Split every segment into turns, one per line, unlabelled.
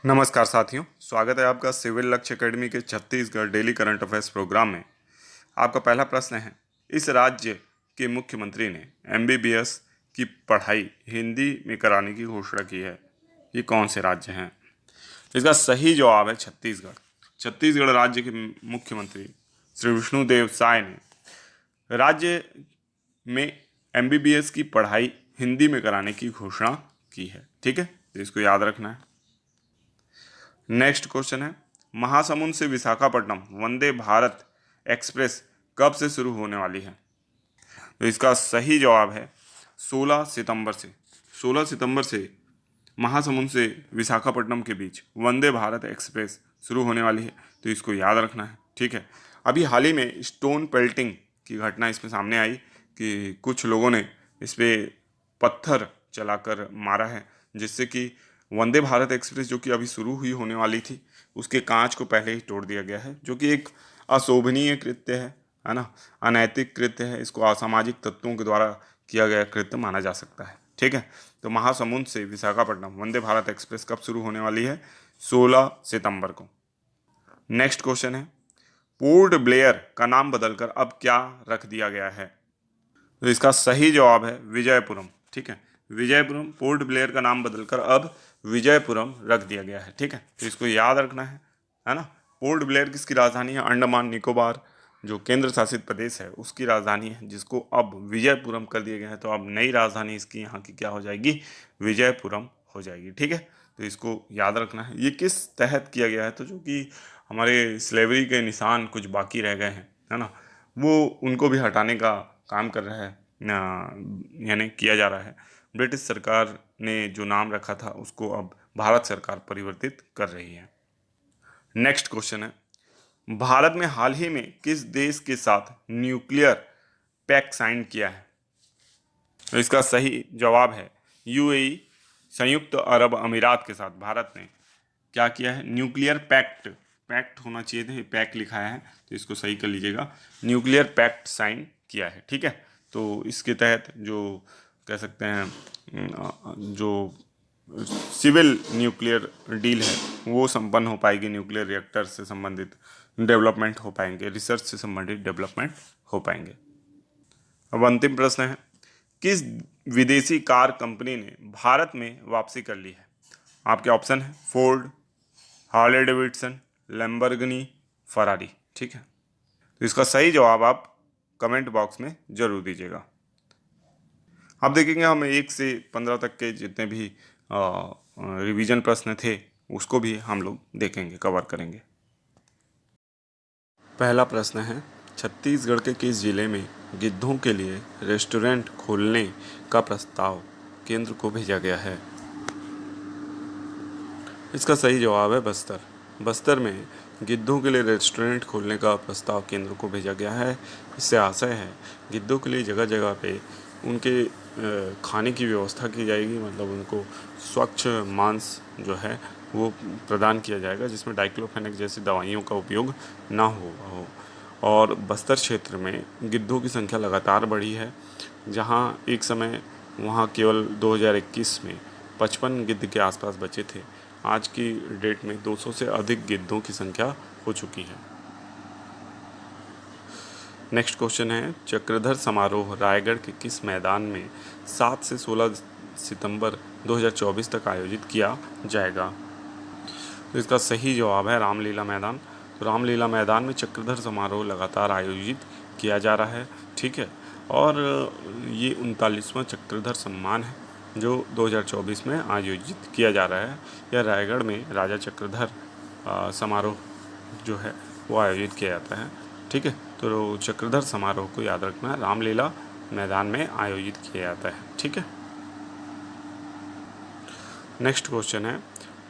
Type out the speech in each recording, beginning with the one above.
नमस्कार साथियों, स्वागत है आपका सिविल लक्ष्य एकेडमी के Chhattisgarh daily current affairs programme में। आपका पहला प्रश्न है, इस राज्य के मुख्यमंत्री ने एमबीबीएस की पढ़ाई हिंदी में कराने की घोषणा की है। ये कौन से राज्य हैं? इसका सही जवाब है छत्तीसगढ़। छत्तीसगढ़ राज्य के मुख्यमंत्री श्री विष्णुदेव साय ने राज्य में एमबीबीएस की पढ़ाई हिंदी में कराने की घोषणा की है। ठीक है, तो इसको याद रखना है। नेक्स्ट क्वेश्चन है, महासमुंद से विशाखापट्टनम वंदे भारत एक्सप्रेस कब से शुरू होने वाली है? तो इसका सही जवाब है 16 सितंबर से। 16 सितंबर से महासमुंद से विशाखापट्टनम के बीच वंदे भारत एक्सप्रेस शुरू होने वाली है, तो इसको याद रखना है। ठीक है, अभी हाल ही में स्टोन पेल्टिंग की घटना इसमें सामने आई कि कुछ लोगों ने इस पर पत्थर चलाकर मारा है, जिससे कि वंदे भारत एक्सप्रेस जो कि अभी शुरू हुई होने वाली थी उसके कांच को पहले ही तोड़ दिया गया है, जो कि एक अशोभनीय कृत्य है ना, अनैतिक कृत्य है। इसको असामाजिक तत्वों के द्वारा किया गया कृत्य माना जा सकता है। ठीक है, तो महासमुंद से विशाखापट्टनम वंदे भारत एक्सप्रेस कब शुरू होने वाली है? 16 सितंबर को। नेक्स्ट क्वेश्चन है, पोर्ट ब्लेयर का नाम बदलकर अब क्या रख दिया गया है? तो इसका सही जवाब है विजयपुरम। ठीक है, विजयपुरम, पोर्ट ब्लेयर का नाम बदलकर अब विजयपुरम रख दिया गया है। ठीक है, तो इसको याद रखना है ना। पोर्ट ब्लेयर किसकी राजधानी है? अंडमान निकोबार जो केंद्र शासित प्रदेश है उसकी राजधानी है, जिसको अब विजयपुरम कर दिया गया है। तो अब नई राजधानी इसकी यहाँ की क्या हो जाएगी? विजयपुरम हो जाएगी। ठीक है, तो इसको याद रखना है। ये किस तहत किया गया है? तो जो कि हमारे स्लेवरी के निशान कुछ बाकी रह गए हैं, है ना, वो उनको भी हटाने का काम कर रहा है, यानी किया जा रहा है। ब्रिटिश सरकार ने जो नाम रखा था उसको अब भारत सरकार परिवर्तित कर रही है। नेक्स्ट क्वेश्चन है, भारत में हाल ही में किस देश के साथ न्यूक्लियर पैक्ट साइन किया है? तो इसका सही जवाब है यूएई, संयुक्त अरब अमीरात के साथ भारत ने क्या किया है? न्यूक्लियर पैक्ट, पैक्ट होना चाहिए था, पैक्ट लिखा है तो इसको सही कर लीजिएगा। न्यूक्लियर पैक्ट साइन किया है। ठीक है, तो इसके तहत जो कह सकते हैं जो सिविल न्यूक्लियर डील है वो संपन्न हो पाएगी। न्यूक्लियर रिएक्टर से संबंधित डेवलपमेंट हो पाएंगे, रिसर्च से संबंधित डेवलपमेंट हो पाएंगे। अब अंतिम प्रश्न है, किस विदेशी कार कंपनी ने भारत में वापसी कर ली है? आपके ऑप्शन है Ford, Harley Davidson, Lamborghini, Ferrari. ठीक है, तो इसका सही जवाब आप कमेंट बॉक्स में जरूर दीजिएगा। अब देखेंगे हम 1 से 15 तक के जितने भी रिवीजन प्रश्न थे उसको भी हम लोग देखेंगे, कवर करेंगे। पहला प्रश्न है, छत्तीसगढ़ के किस जिले में गिद्धों के लिए रेस्टोरेंट खोलने का प्रस्ताव केंद्र को भेजा गया है? इसका सही जवाब है बस्तर। बस्तर में गिद्धों के लिए रेस्टोरेंट खोलने का प्रस्ताव केंद्र को भेजा गया है। इससे आशय है गिद्धों के लिए जगह जगह पे उनके खाने की व्यवस्था की जाएगी, मतलब उनको स्वच्छ मांस जो है वो प्रदान किया जाएगा, जिसमें डाइक्लोफेनेक जैसी दवाइयों का उपयोग ना हो। और बस्तर क्षेत्र में गिद्धों की संख्या लगातार बढ़ी है, जहां एक समय वहां केवल 2021 में 55 गिद्ध के आसपास बचे थे। आज की डेट में 200 से अधिक गिद्धों की संख्या हो चुकी है। नेक्स्ट क्वेश्चन है, चक्रधर समारोह रायगढ़ के किस मैदान में 7 से 16 सितंबर 2024 तक आयोजित किया जाएगा? तो इसका सही जवाब है रामलीला मैदान। तो रामलीला मैदान में चक्रधर समारोह लगातार आयोजित किया जा रहा है। ठीक है, और ये 39वां चक्रधर सम्मान है जो 2024 में आयोजित किया जा रहा है। यह रायगढ़ में राजा चक्रधर समारोह जो है वो आयोजित किया जाता है। ठीक है, तो चक्रधर समारोह को याद रखना, रामलीला मैदान में आयोजित किया जाता है। ठीक है, नेक्स्ट क्वेश्चन है,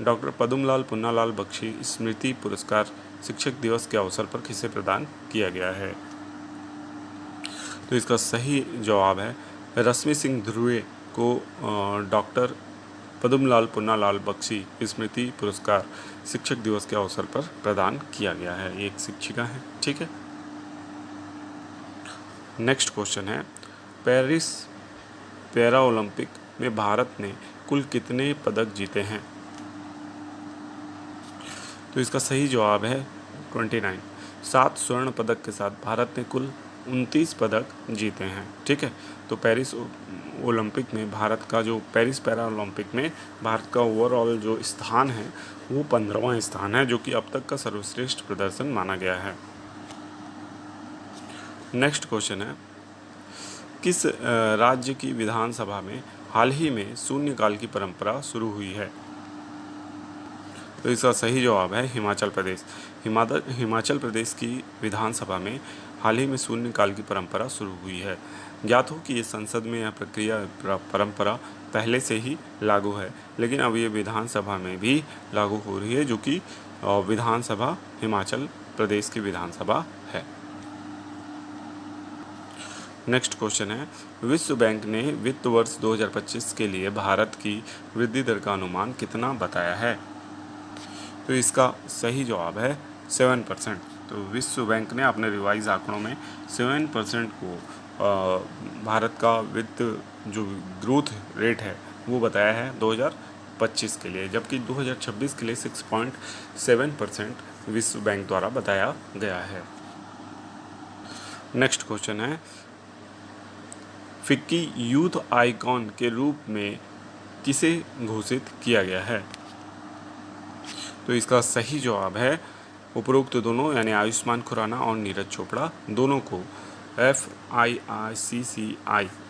डॉक्टर पद्मलाल पुन्नालाल बख्शी स्मृति पुरस्कार शिक्षक दिवस के अवसर पर किसे प्रदान किया गया है? तो इसका सही जवाब है रश्मि सिंह ध्रुवे को डॉक्टर पद्मलाल पुन्नालाल बख्शी स्मृति पुरस्कार शिक्षक दिवस के अवसर पर प्रदान किया गया है। ये एक शिक्षिका है। ठीक है, नेक्स्ट क्वेश्चन है, पेरिस पैरा ओलंपिक में भारत ने कुल कितने पदक जीते हैं? तो इसका सही जवाब है 29। 7 स्वर्ण पदक के साथ भारत ने कुल 29 पदक जीते हैं। ठीक है, तो पेरिस ओलंपिक में भारत का जो पेरिस पैरा ओलंपिक में भारत का ओवरऑल जो स्थान है वो 15वां स्थान है, जो कि अब तक का सर्वश्रेष्ठ प्रदर्शन माना गया है। नेक्स्ट क्वेश्चन है, किस राज्य की विधानसभा में हाल ही में शून्यकाल की परंपरा शुरू हुई है? तो इसका सही जवाब है हिमाचल प्रदेश। हिमाचल प्रदेश की विधानसभा में हाल ही में शून्यकाल की परंपरा शुरू हुई है। ज्ञात हो कि ये संसद में यह परंपरा पहले से ही लागू है, लेकिन अब ये विधानसभा में भी लागू हो रही है, जो कि विधानसभा हिमाचल प्रदेश की विधानसभा है। नेक्स्ट क्वेश्चन है, विश्व बैंक ने वित्त वर्ष 2025 के लिए भारत की वृद्धि दर का अनुमान कितना बताया है? तो इसका सही जवाब है 7%। तो विश्व बैंक ने अपने रिवाइज आंकड़ों में 7% को भारत का वित्त जो ग्रोथ रेट है वो बताया है 2025 के लिए, जबकि 2026 के लिए 6.7% विश्व बैंक द्वारा बताया गया है। नेक्स्ट क्वेश्चन है, फिक्की यूथ आइकॉन के रूप में किसे घोषित किया गया है? तो इसका सही जवाब है उपरोक्त दोनों, यानी आयुष्मान खुराना और नीरज चोपड़ा दोनों को FIICCI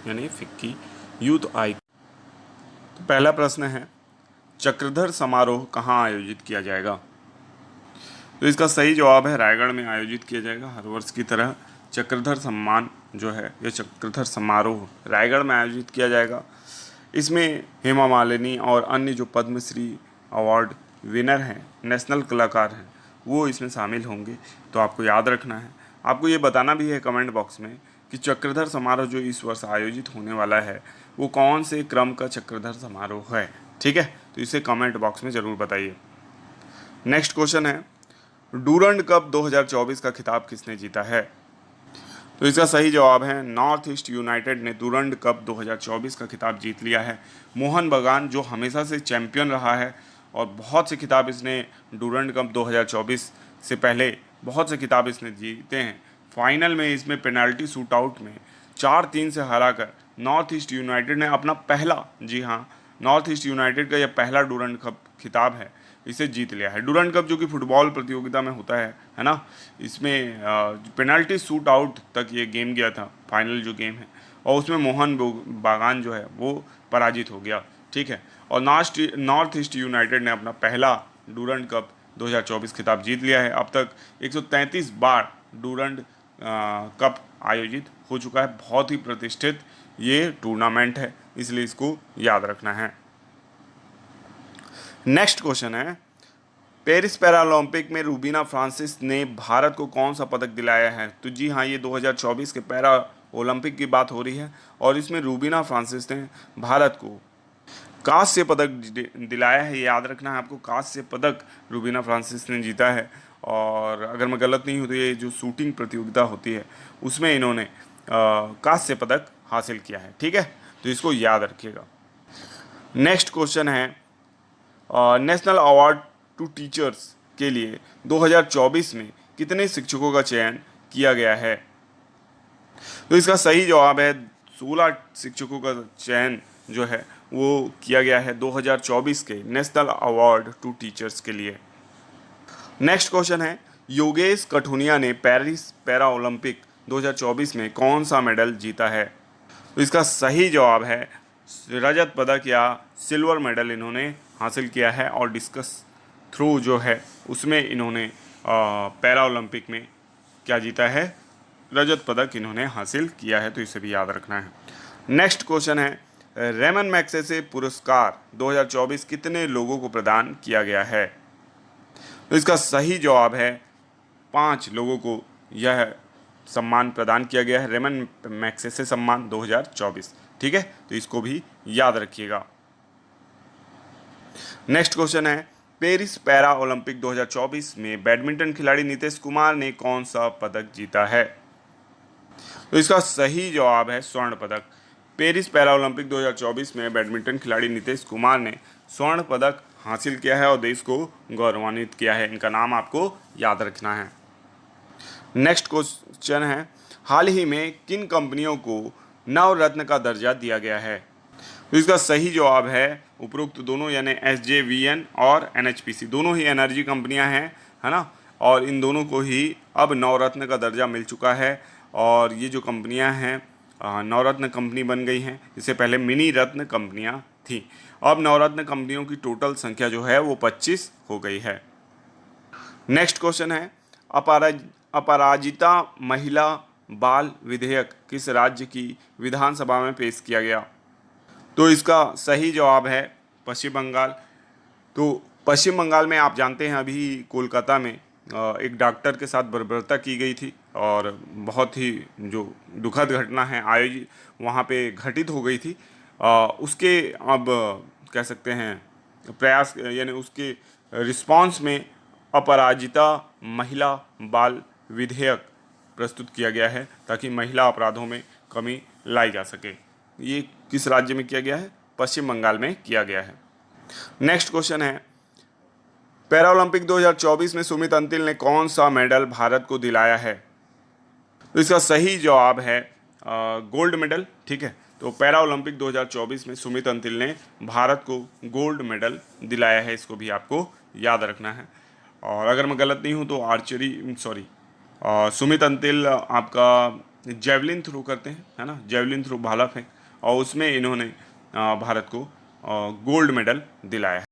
यानी फिक्की यूथ आइकॉन। तो पहला प्रश्न है, चक्रधर समारोह कहाँ आयोजित किया जाएगा? तो इसका सही जवाब है रायगढ़ में आयोजित किया जाएगा। हर वर्ष की तरह चक्रधर सम्मान जो है यह चक्रधर समारोह रायगढ़ में आयोजित किया जाएगा। इसमें हेमा मालिनी और अन्य जो पद्मश्री अवार्ड विनर हैं, नेशनल कलाकार हैं, वो इसमें शामिल होंगे। तो आपको याद रखना है, आपको ये बताना भी है कमेंट बॉक्स में कि चक्रधर समारोह जो इस वर्ष आयोजित होने वाला है वो कौन से क्रम का चक्रधर समारोह है। ठीक है, तो इसे कमेंट बॉक्स में ज़रूर बताइए। नेक्स्ट क्वेश्चन है, डूरंड कप 2024 का खिताब किसने जीता है? तो इसका सही जवाब है नॉर्थ ईस्ट यूनाइटेड ने डूरंड कप 2024 का खिताब जीत लिया है। मोहन बगान जो हमेशा से चैंपियन रहा है और बहुत से खिताब इसने डूरंड कप 2024 से पहले बहुत से खिताब इसने जीते हैं। फाइनल में इसमें पेनल्टी शूट आउट में 4-3 से हराकर नॉर्थ ईस्ट यूनाइटेड ने अपना पहला, जी हाँ, नॉर्थ ईस्ट यूनाइटेड का यह पहला डूरंड कप खिताब है, इसे जीत लिया है। डूरंड कप जो कि फुटबॉल प्रतियोगिता में होता है ना, इसमें पेनल्टी शूट आउट तक ये गेम गया था, फाइनल जो गेम है, और उसमें मोहन बागान जो है वो पराजित हो गया। ठीक है, और नॉर्थ ईस्ट यूनाइटेड ने अपना पहला डूरंड कप 2024 खिताब जीत लिया है। अब तक 133 बार डूरंड कप आयोजित हो चुका है। बहुत ही प्रतिष्ठित ये टूर्नामेंट है, इसलिए इसको याद रखना है। नेक्स्ट क्वेश्चन है, पेरिस पैरालंपिक में रूबीना फ्रांसिस ने भारत को कौन सा पदक दिलाया है? तो जी हाँ, ये 2024 के पैरा ओलंपिक की बात हो रही है और इसमें रूबीना फ्रांसिस ने भारत को कांस्य पदक दिलाया है। याद रखना है आपको, कांस्य पदक रूबीना फ्रांसिस ने जीता है। और अगर मैं गलत नहीं हूँ तो ये जो शूटिंग प्रतियोगिता होती है उसमें इन्होंने कांस्य पदक हासिल किया है। ठीक है, तो इसको याद रखिएगा। नेक्स्ट क्वेश्चन है, नेशनल अवार्ड टू टीचर्स के लिए 2024 में कितने शिक्षकों का चयन किया गया है? तो इसका सही जवाब है 16 शिक्षकों का चयन जो है वो किया गया है 2024 के नेशनल अवार्ड टू टीचर्स के लिए। नेक्स्ट क्वेश्चन है, योगेश कठुनिया ने पेरिस पैरा ओलंपिक 2024 में कौन सा मेडल जीता है? तो इसका सही जवाब है रजत पदक या सिल्वर मेडल इन्होंने हासिल किया है, और डिस्कस थ्रो जो है उसमें इन्होंने पैरा ओलंपिक में क्या जीता है, रजत पदक इन्होंने हासिल किया है। तो इसे भी याद रखना है। नेक्स्ट क्वेश्चन है, रेमन मैग्सेसे पुरस्कार 2024 कितने लोगों को प्रदान किया गया है? तो इसका सही जवाब है 5 लोगों को यह सम्मान प्रदान किया गया है, रेमन मैग्सेसे सम्मान 2024। ठीक है, तो इसको भी याद रखिएगा। नेक्स्ट क्वेश्चन है, पेरिस पैरा ओलंपिक 2024 में बैडमिंटन खिलाड़ी नीतीश कुमार ने कौन सा पदक जीता है? तो इसका सही जवाब है स्वर्ण पदक। पेरिस पैरा ओलंपिक 2024 में बैडमिंटन खिलाड़ी नीतीश कुमार ने स्वर्ण पदक हासिल किया है और देश को गौरवान्वित किया है। इनका नाम आपको याद रखना है। नेक्स्ट क्वेश्चन है, हाल ही में किन कंपनियों को नवरत्न का दर्जा दिया गया है? तो इसका सही जवाब है उपरोक्त दोनों, यानी SJVN और NHPC, दोनों ही एनर्जी कंपनियां हैं, है ना। और इन दोनों को ही अब नवरत्न का दर्जा मिल चुका है। और ये जो कंपनियां हैं नवरत्न कंपनी बन गई हैं। इससे पहले मिनी रत्न कंपनियां थी। अब नवरत्न कंपनियों की टोटल संख्या जो है वो 25 हो गई है। नेक्स्ट क्वेश्चन है, अपराजिता महिला बाल विधेयक किस राज्य की विधानसभा में पेश किया गया? तो इसका सही जवाब है पश्चिम बंगाल। तो पश्चिम बंगाल में आप जानते हैं अभी कोलकाता में एक डॉक्टर के साथ बर्बरता की गई थी और बहुत ही जो दुखद घटना है आयोजित वहाँ पे घटित हो गई थी। उसके अब कह सकते हैं प्रयास, यानी उसके रिस्पांस में अपराजिता महिला बाल विधेयक प्रस्तुत किया गया है ताकि महिला अपराधों में कमी लाई जा सके। ये किस राज्य में किया गया है? पश्चिम बंगाल में किया गया है। नेक्स्ट क्वेश्चन है, पैरालंपिक 2024 में सुमित अंतिल ने कौन सा मेडल भारत को दिलाया है? तो इसका सही जवाब है गोल्ड मेडल। ठीक है, तो पैरालंपिक 2024 में सुमित अंतिल ने भारत को गोल्ड मेडल दिलाया है, इसको भी आपको याद रखना है। और अगर मैं गलत नहीं हूँ तो सुमित अंतिल आपका जेवलिन थ्रो करते हैं, है ना, जेवलिन थ्रो भाला फेंक, और उसमें इन्होंने भारत को गोल्ड मेडल दिलाया है।